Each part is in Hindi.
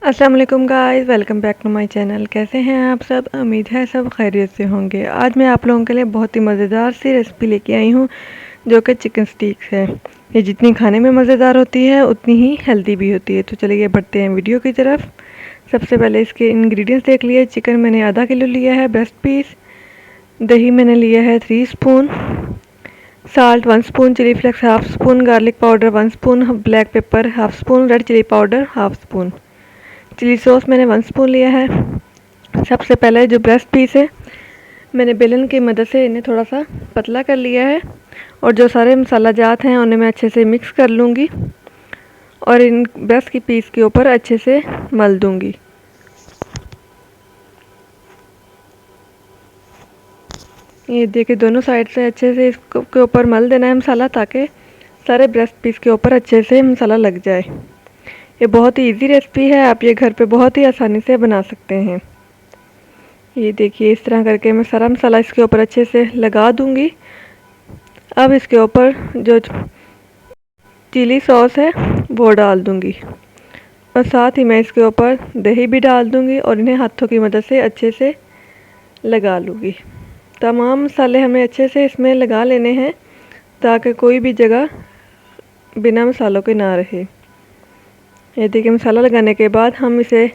अस्सलाम वालेकुम guys, welcome back to my channel. कैसे हैं आप सब? उम्मीद है सब खैरियत से होंगे। आज मैं आप लोगों के लिए बहुत ही मज़ेदार सी रेसिपी लेके आई हूँ जो कि चिकन स्टिक्स है। ये जितनी खाने में मज़ेदार होती है उतनी ही हेल्दी भी होती है। तो चलिए बढ़ते हैं वीडियो की तरफ। सबसे पहले इसके इंग्रेडिएंट्स देख लिए। चिकन मैंने आधा किलो लिया है, ब्रेस्ट पीस। दही मैंने लिया है 3 spoon, salt 1 spoon, chilli flakes half spoon, garlic powder 1 spoon, black pepper half spoon, red chilli powder half spoon, chilli sauce मैंने 1 स्पून लिया है। सबसे पहले जो ब्रेस्ट पीस है मैंने बेलन की मदद से इन्हें थोड़ा सा पतला कर लिया है और जो सारे मसाला जात हैं उन्हें मैं अच्छे से मिक्स कर लूँगी और इन ब्रेस्ट की पीस के ऊपर अच्छे से मल दूँगी। ये देखिए दोनों साइड से अच्छे से इसके ऊपर मल देना है मसाला, ताकि सारे ब्रेस्ट पीस के ऊपर अच्छे से मसाला लग जाए। ये बहुत ही इजी रेसिपी है, आप ये घर पे बहुत ही आसानी से बना सकते हैं। ये देखिए इस तरह करके मैं सारा मसाला इसके ऊपर अच्छे से लगा दूंगी। अब इसके ऊपर जो चिली सॉस है वो डाल दूंगी और साथ ही मैं इसके ऊपर दही भी डाल दूंगी और इन्हें हाथों की मदद से अच्छे से लगा लूँगी। तमाम मसाले हमें अच्छे से इसमें लगा लेने हैं ताकि कोई भी जगह बिना मसालों के ना रहे। ये देखिए मसाला लगाने के बाद हम इसे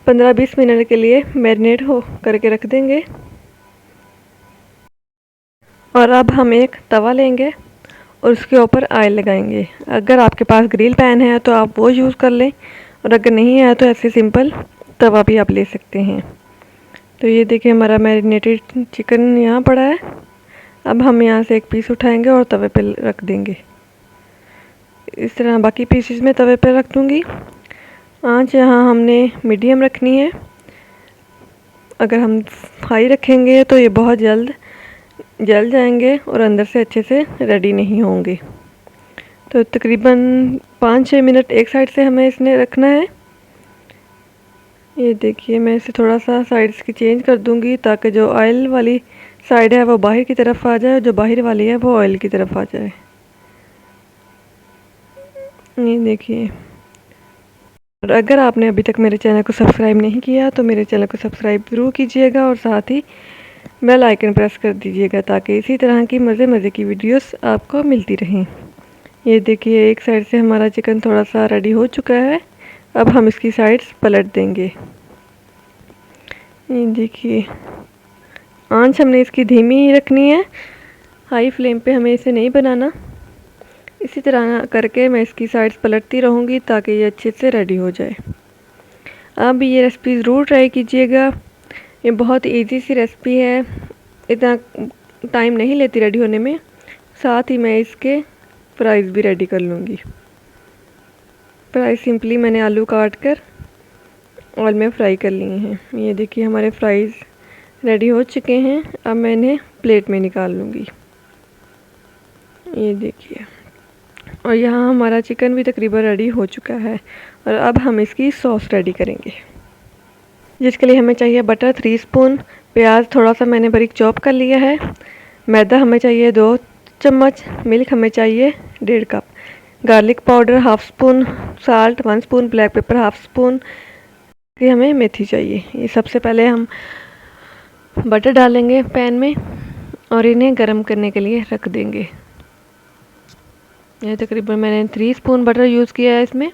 15-20 मिनट के लिए मैरिनेट हो करके रख देंगे। और अब हम एक तवा लेंगे और उसके ऊपर ऑयल लगाएंगे। अगर आपके पास ग्रिल पैन है तो आप वो यूज़ कर लें और अगर नहीं है तो ऐसे सिंपल तवा भी आप ले सकते हैं। तो ये देखिए हमारा मैरिनेटेड चिकन यहाँ पड़ा है। अब हम यहाँ से एक पीस उठाएंगे और तवे पे रख देंगे। इस तरह बाकी पीसेस में तवे पे रख दूँगी। आँच यहाँ हमने मीडियम रखनी है। अगर हम हाई रखेंगे तो ये बहुत जल्द जल जाएंगे और अंदर से अच्छे से रेडी नहीं होंगे। तो तकरीबन 5-6 मिनट एक साइड से हमें इसने रखना है। ये देखिए मैं इसे थोड़ा सा साइड्स की चेंज कर दूंगी ताकि जो ऑयल वाली साइड है वो बाहर की तरफ आ जाए और जो बाहर वाली है वो ऑयल की तरफ आ जाए। ये देखिए, और अगर आपने अभी तक मेरे चैनल को सब्सक्राइब नहीं किया तो मेरे चैनल को सब्सक्राइब ज़रूर कीजिएगा और साथ ही बेल आइकन प्रेस कर दीजिएगा ताकि इसी तरह की मज़े की वीडियोस आपको मिलती रहें। ये देखिए एक साइड से हमारा चिकन थोड़ा सा रेडी हो चुका है। अब हम इसकी साइड्स पलट देंगे। ये देखिए आंच हमने इसकी धीमी ही रखनी है, हाई फ्लेम पे हमें इसे नहीं बनाना। इसी तरह करके मैं इसकी साइड्स पलटती रहूँगी ताकि ये अच्छे से रेडी हो जाए। आप भी ये रेसिपी ज़रूर ट्राई कीजिएगा। ये बहुत इजी सी रेसिपी है, इतना टाइम नहीं लेती रेडी होने में। साथ ही मैं इसके फ्राइज़ भी रेडी कर लूँगी। फ्राइज़ सिंपली मैंने आलू काट कर ऑयल में फ्राई कर लिए हैं। ये देखिए हमारे फ्राइज़ रेडी हो चुके हैं। अब मैं इन्हें प्लेट में निकाल लूँगी। ये देखिए, और यहाँ हमारा चिकन भी तकरीबन रेडी हो चुका है। और अब हम इसकी सॉस रेडी करेंगे, जिसके लिए हमें चाहिए बटर 3 स्पून, प्याज थोड़ा सा मैंने बारीक चॉप कर लिया है, मैदा हमें चाहिए 2 चम्मच, मिल्क हमें चाहिए 1.5 cup, garlic powder half spoon, salt 1 spoon, black pepper half spoon, ये हमें मेथी चाहिए। ये सबसे पहले हम बटर डालेंगे पैन में और इन्हें गर्म करने के लिए रख देंगे। ये तकरीबन मैंने 3 स्पून बटर यूज़ किया है इसमें।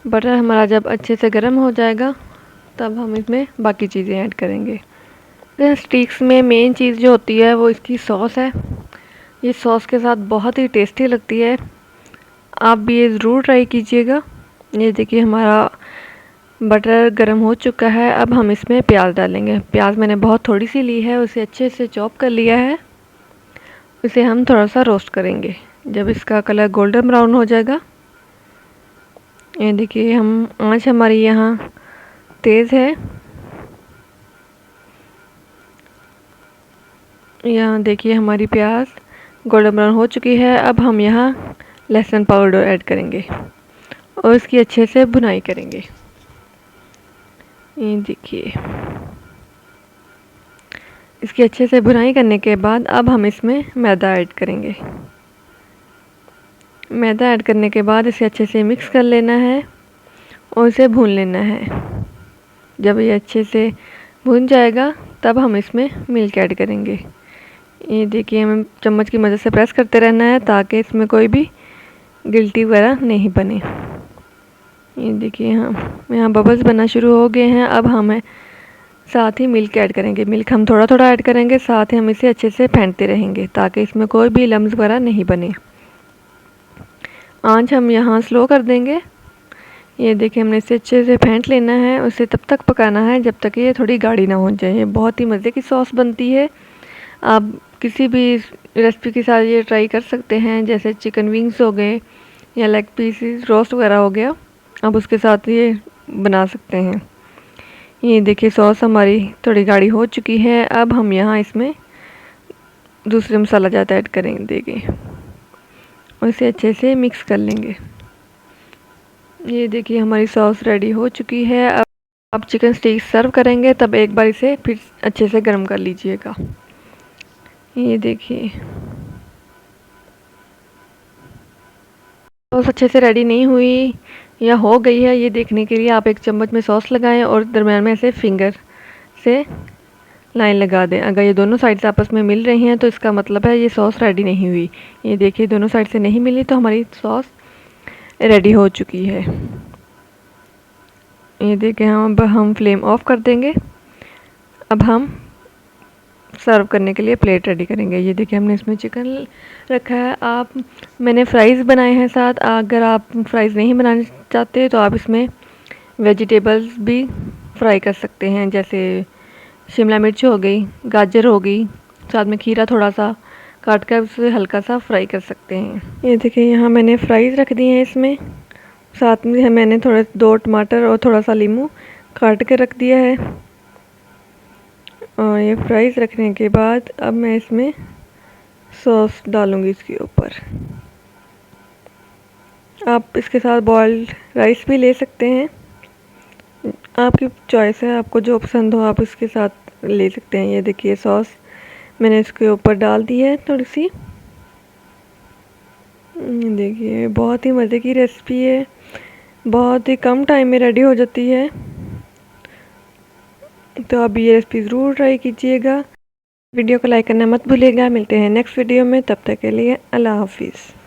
बटर हमारा जब अच्छे से गर्म हो जाएगा तब हम इसमें बाकी चीज़ें ऐड करेंगे। स्टिक्स में मेन चीज़ जो होती है वो इसकी सॉस है। ये सॉस के साथ बहुत ही टेस्टी लगती है, आप भी ये ज़रूर ट्राई कीजिएगा। ये देखिए हमारा बटर गर्म हो चुका है। अब हम इसमें प्याज डालेंगे। प्याज मैंने बहुत थोड़ी सी ली है, उसे अच्छे से चॉप कर लिया है। इसे हम थोड़ा सा रोस्ट करेंगे। जब इसका कलर गोल्डन ब्राउन हो जाएगा, ये देखिए हम आंच हमारी यहाँ तेज़ है। यहाँ देखिए हमारी प्याज गोल्डन ब्राउन हो चुकी है। अब हम यहाँ लहसुन पाउडर ऐड करेंगे और इसकी अच्छे से भुनाई करेंगे। ये देखिए इसकी अच्छे से भुनाई करने के बाद अब हम इसमें मैदा ऐड करेंगे। मैदा ऐड करने के बाद इसे अच्छे से मिक्स कर लेना है। और इसे भून लेना है। जब ये अच्छे से भून जाएगा तब हम इसमें मिल्क ऐड करेंगे। ये देखिए, हमें चम्मच की मदद से प्रेस करते रहना है ताकि इसमें कोई भी गिल्टी वगैरह नहीं बने। ये देखिए, यहाँ बबल्स बनना शुरू हो गए हैं। अब हमें साथ ही मिल्क ऐड करेंगे। मिल्क हम थोड़ा थोड़ा ऐड करेंगे, साथ ही हम इसे अच्छे से फेंटते रहेंगे ताकि इसमें कोई भी लम्स वगैरह नहीं बने। आंच हम यहाँ स्लो कर देंगे। ये देखिए, हमने इसे अच्छे से फेंट लेना है। उसे तब तक पकाना है जब तक ये थोड़ी गाढ़ी ना हो जाए। ये बहुत ही मज़े की सॉस बनती है। आप किसी भी रेसिपी के साथ ये ट्राई कर सकते हैं, जैसे चिकन विंग्स हो गए या लेग पीसेस रोस्ट वगैरह हो गया, आप उसके साथ ये बना सकते हैं। ये देखिए, सॉस हमारी थोड़ी गाढ़ी हो चुकी है। अब हम यहाँ इसमें दूसरे मसाला जाता ऐड देंगे और इसे अच्छे से मिक्स कर लेंगे। ये देखिए, हमारी सॉस रेडी हो चुकी है। अब चिकन स्टिक सर्व करेंगे, तब एक बार इसे फिर अच्छे से गर्म कर लीजिएगा। ये देखिए, सॉस अच्छे से रेडी नहीं हुई या हो गई है, ये देखने के लिए आप एक चम्मच में सॉस लगाएं और दरम्यान में ऐसे फिंगर से लाइन लगा दें। अगर ये दोनों साइड से आपस में मिल रही हैं तो इसका मतलब है ये सॉस रेडी नहीं हुई। ये देखिए, दोनों साइड से नहीं मिली तो हमारी सॉस रेडी हो चुकी है। ये देखिए, हम फ्लेम ऑफ कर देंगे। अब हम सर्व करने के लिए प्लेट रेडी करेंगे। ये देखिए, हमने इसमें चिकन रखा है। मैंने फ्राइज़ बनाए हैं साथ। अगर आप फ्राइज़ नहीं बनाना चाहते तो आप इसमें वेजिटेबल्स भी फ्राई कर सकते हैं, जैसे शिमला मिर्च हो गई, गाजर हो गई, साथ में खीरा थोड़ा सा काट कर उसे हल्का सा फ्राई कर सकते हैं। ये देखिए, यहाँ मैंने फ्राइज़ रख दी हैं इसमें। साथ में मैंने थोड़े 2 टमाटर और थोड़ा सा नींबू काट के रख दिया है। और ये फ्राइज़ रखने के बाद अब मैं इसमें सॉस डालूँगी इसके ऊपर। आप इसके साथ बॉइल्ड राइस भी ले सकते हैं, आपकी चॉइस है, आपको जो पसंद हो आप इसके साथ ले सकते हैं। ये देखिए, सॉस मैंने इसके ऊपर डाल दी है थोड़ी सी। देखिए, बहुत ही मज़े की रेसिपी है, बहुत ही कम टाइम में रेडी हो जाती है। तो आप ये रेसिपी ज़रूर ट्राई कीजिएगा। वीडियो को लाइक करना मत भूलिएगा। मिलते हैं नेक्स्ट वीडियो में, तब तक के लिए अल्लाह हाफिज़।